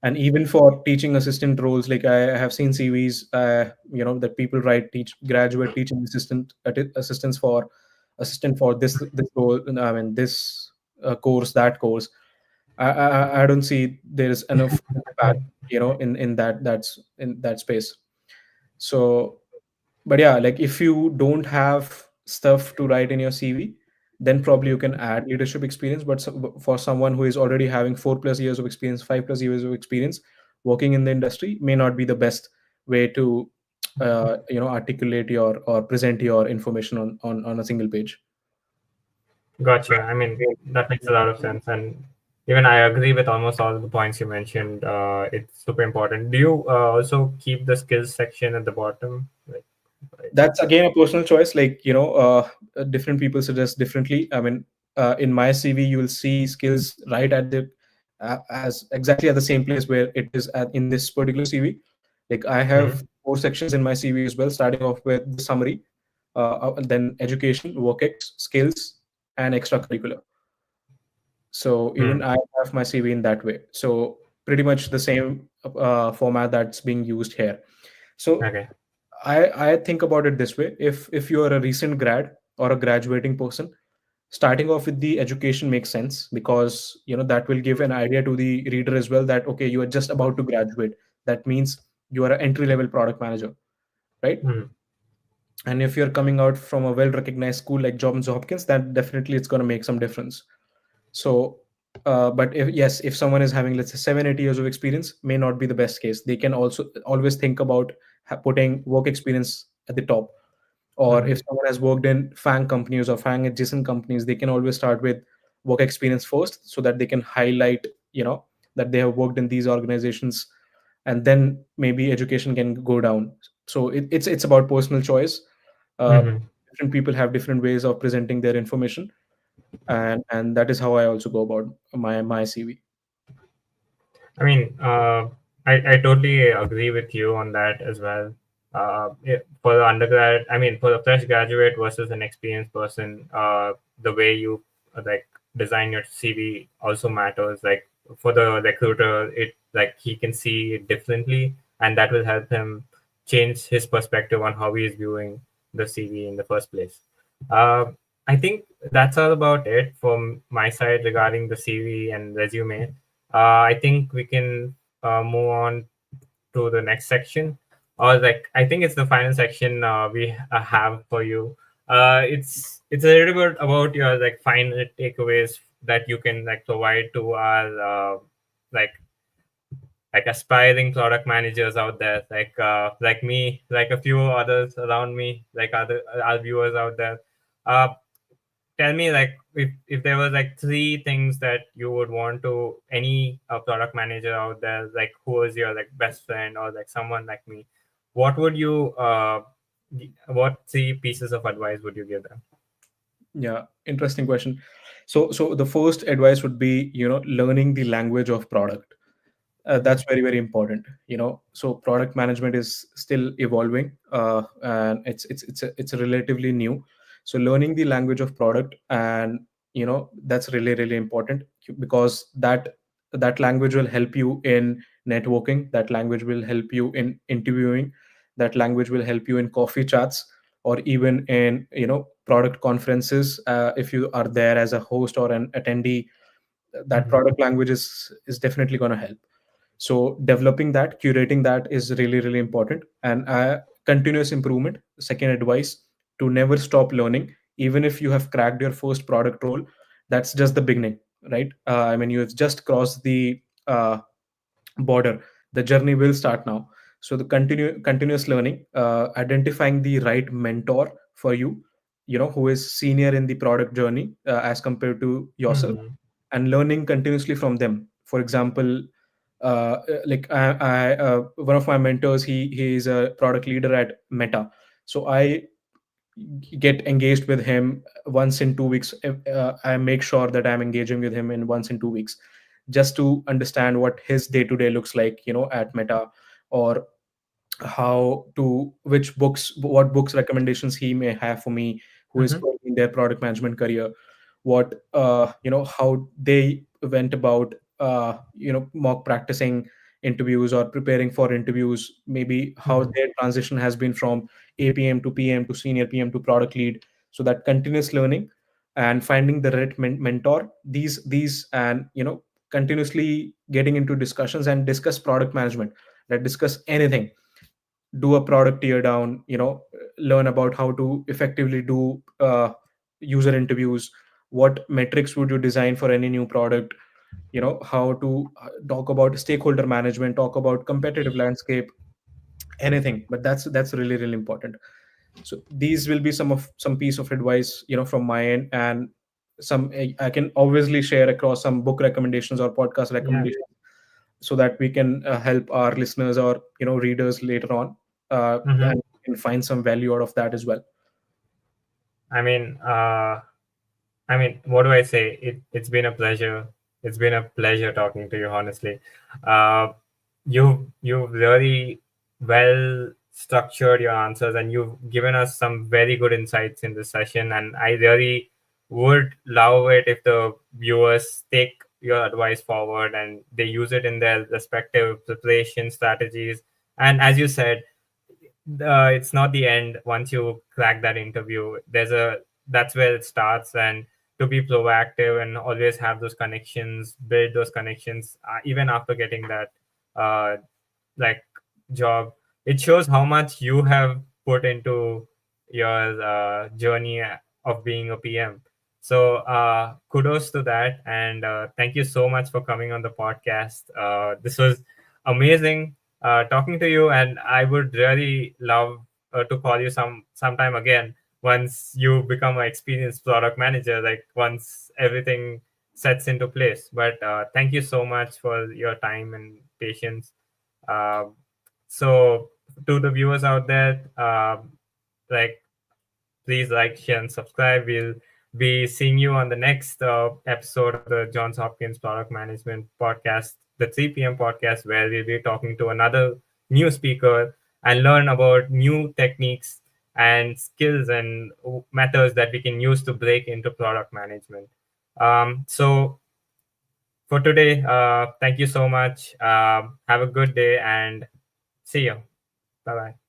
And even for teaching assistant roles, like I have seen CVs that people write teach graduate teaching assistants for assistant for this role, I mean this course, that course. I don't see there is enough impact in that's in that space. So but yeah, like if you don't have stuff to write in your CV, then probably you can add leadership experience. But for someone who is already having 4+ years of experience, 5+ years of experience working in the industry, may not be the best way to articulate your or present your information on a single page. Gotcha. I mean, that makes a lot of sense. And even I agree with almost all of the points you mentioned. It's super important. Do you also keep the skills section at the bottom? Like, That's again a personal choice. Like different people suggest differently. I mean, in my CV, you will see skills right at the as exactly at the same place where it is in this particular CV. Like I have Mm-hmm. 4 sections in my CV as well, starting off with the summary, then education, work ex, skills, and extracurricular. So even Mm. I have my CV in that way. So pretty much the same format that's being used here. So Okay. I think about it this way: if you are a recent grad or a graduating person, starting off with the education makes sense, because that will give an idea to the reader as well that okay, you are just about to graduate. That means you are an entry level product manager, right? Mm. And if you're coming out from a well recognized school like Johns Hopkins, then definitely it's going to make some difference. So but if yes, if someone is having, let's say, 7 8 years of experience, may not be the best case. They can also always think about putting work experience at the top. Or if Mm-hmm. someone has worked in FANG companies or FANG adjacent companies, they can always start with work experience first, so that they can highlight that they have worked in these organizations, and then maybe education can go down. So it's about personal choice. uh, Mm-hmm. Different people have different ways of presenting their information, and that is how I also go about my CV. I mean, I totally agree with you on that as well. For the undergrad, I mean, for the fresh graduate versus an experienced person, the way you like design your CV also matters. Like for the recruiter, it like he can see it differently, and that will help him change his perspective on how he is viewing the CV in the first place. Uh, I think that's all about it from my side regarding the CV and resume. I think we can move on to the next section, or like I think it's the final section we have for you. It's a little bit about your like final takeaways that you can like provide to our like like aspiring product managers out there, like me, like a few others around me, like other our viewers out there. Uh, Tell me like if there was like three things that you would want to any product manager out there, like who was your like best friend or like someone like me, what would you what three pieces of advice would you give them? Yeah, interesting question. So the first advice would be, learning the language of product. That's very very important. So product management is still evolving, and it's a relatively new. So learning the language of product, and that's really really important, because that language will help you in networking, that language will help you in interviewing, that language will help you in coffee chats, or even in product conferences. If you are there as a host or an attendee, that Mm-hmm. product language is definitely going to help. So developing that, curating that is really really important. And continuous improvement, second advice, to never stop learning. Even if you have cracked your first product role, that's just the beginning, right? I mean, you have just crossed the border. The journey will start now. So the continuous learning, identifying the right mentor for you, who is senior in the product journey as compared to yourself, Mm-hmm. and learning continuously from them. For example, like one of my mentors, he is a product leader at Meta. So I get engaged with him once in 2 weeks. I make sure that I'm engaging with him in once in 2 weeks, just to understand what his day to day looks like, at Meta, or how to which books what books recommendations he may have for me, who is Mm-hmm. going in their product management career, what how they went about mock practicing interviews or preparing for interviews, maybe how Mm-hmm. their transition has been from APM to PM to senior PM to product lead. So that continuous learning and finding the right mentor, these and continuously getting into discussions and discuss product management, that discuss anything, do a product tear down, learn about how to effectively do user interviews, what metrics would you design for any new product, how to talk about stakeholder management, talk about competitive landscape, anything. But that's really really important. So these will be some piece of advice from my end. And some I can obviously share across some book recommendations or podcast Yeah. recommendations, so that we can help our listeners or readers later on, Mm-hmm. and can find some value out of that as well. I mean, what do I say? It's been a pleasure. It's been a pleasure talking to you, honestly. Uh, you've really well structured your answers, and you've given us some very good insights in this session. And I really would love it if the viewers take your advice forward and they use it in their respective preparation strategies. And as you said, it's not the end. Once you crack that interview, that's where it starts. And to be proactive and always have those connections, build those connections, even after getting that uh, like job, it shows how much you have put into your journey of being a PM. So kudos to that, and thank you so much for coming on the podcast. This was amazing talking to you, and I would really love to call you sometime again once you become an experienced product manager, like once everything sets into place. But thank you so much for your time and patience. uh, so to the viewers out there, like, please like, share, and subscribe. We'll be seeing you on the next episode of the Johns Hopkins Product Management Podcast, the 3 p.m. podcast, where we'll be talking to another new speaker and learn about new techniques and skills and methods that we can use to break into product management. So for today, thank you so much. Have a good day and see you. Bye bye.